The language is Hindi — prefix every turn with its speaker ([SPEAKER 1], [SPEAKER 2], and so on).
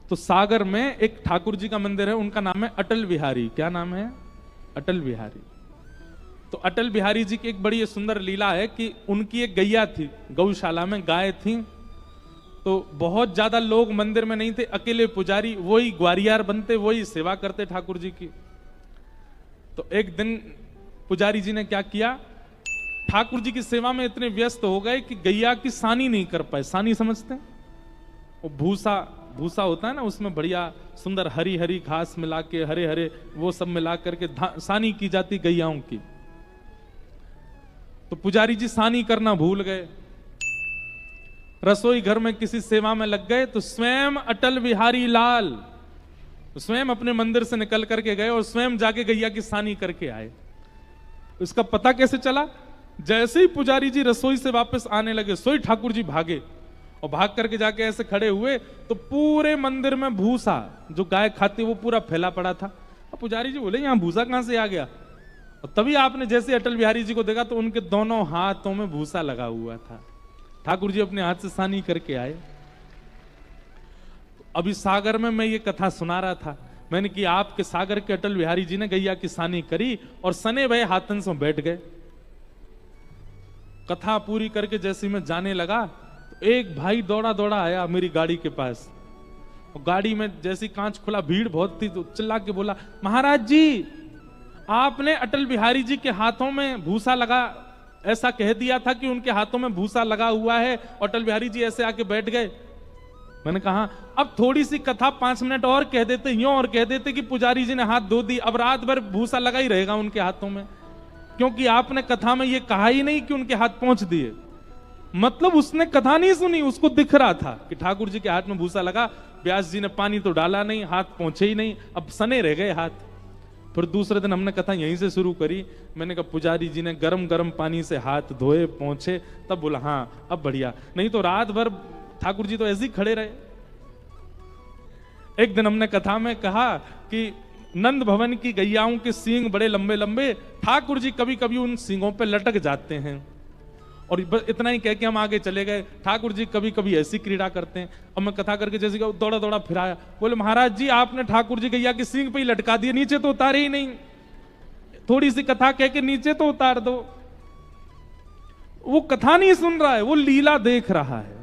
[SPEAKER 1] तो सागर में एक ठाकुर जी का मंदिर है, उनका नाम है अटल बिहारी। क्या नाम है? अटल बिहारी। तो अटल बिहारी जी की एक बड़ी सुंदर लीला है कि उनकी एक गैया थी, गौशाला में गाय थी। तो बहुत ज्यादा लोग मंदिर में नहीं थे, अकेले पुजारी वही ग्वारियार बनते, वही सेवा करते ठाकुर जी की। तो एक दिन पुजारी जी ने क्या किया, ठाकुर जी की सेवा में इतने व्यस्त हो गए कि गैया की सानी नहीं कर पाए। सानी समझते हैं? वो भूसा भूसा होता है ना, उसमें बढ़िया सुंदर हरी हरी घास मिला के, हरे हरे वो सब मिला करके सानी की जाती गैयाओं की। तो पुजारी जी सानी करना भूल गए, रसोई घर में किसी सेवा में लग गए। तो स्वयं अटल बिहारी लाल स्वयं अपने मंदिर से निकल करके गए और स्वयं जाके गैया की सानी करके आए। इसका पता कैसे चला? जैसे ही पुजारी जी रसोई से वापस आने लगे, सोई ठाकुर जी भागे और भाग करके जाके ऐसे खड़े हुए तो पूरे मंदिर में भूसा जो गाय खाती वो पूरा फैला पड़ा था। अब पुजारी जी बोले यहां भूसा कहां से आ गया? और तभी आपने जैसे अटल बिहारी जी को देखा तो उनके दोनों हाथों में भूसा लगा हुआ था। ठाकुर जी अपने हाथ से सानी करके आए। अभी सागर में मैं ये कथा सुना रहा था, मैंने कि आपके सागर के अटल बिहारी जी ने गैया की सानी करी और सने भय हाथन में बैठ गए। कथा पूरी करके जैसे मैं जाने लगा तो एक भाई दौड़ा दौड़ा आया मेरी गाड़ी के पास। और गाड़ी में जैसी कांच खुला, भीड़ बहुत थी, तो चिल्ला के बोला, महाराज जी आपने अटल बिहारी जी के हाथों में भूसा लगा, ऐसा कह दिया था कि उनके हाथों में भूसा लगा हुआ है। अटल बिहारी जी ऐसे आके बैठ गए। मैंने कहा अब थोड़ी सी कथा 5 मिनट और कह देते, यूं और कह देते कि पुजारी जी ने हाथ धो दी, अब रात भर भूसा लगा ही रहेगा उनके हाथों में, क्योंकि आपने कथा में ये कहा ही नहीं कि उनके हाथ पहुंच दिए। मतलब उसने कथा नहीं सुनी, उसको दिख रहा था कि ठाकुर जी के हाथ में भूसा लगा, व्यास जी ने पानी तो डाला नहीं, हाथ पहुंचे ही नहीं, अब सने रह गए हाथ। फिर दूसरे दिन हमने कथा यहीं से शुरू करी। मैंने कहा पुजारी जी ने गरम गरम पानी से हाथ धोए, पहुंचे, तब बोला हाँ अब बढ़िया, नहीं तो रात भर ठाकुर जी तो ऐसे ही खड़े रहे। एक दिन हमने कथा में कहा कि नंद भवन की गैयाओं के सींग बड़े लंबे लंबे, ठाकुर जी कभी कभी उन सींगों पे लटक जाते हैं। और इतना ही कह के हम आगे चले गए। ठाकुर जी कभी कभी ऐसी क्रीड़ा करते हैं। अब मैं कथा करके जैसे दौड़ा दौड़ा फिराया, बोले महाराज जी आपने ठाकुर जी गैया की सींग पे ही लटका दिए, नीचे तो उतारे ही नहीं, थोड़ी सी कथा कह के नीचे तो उतार दो। वो कथा नहीं सुन रहा है, वो लीला देख रहा है।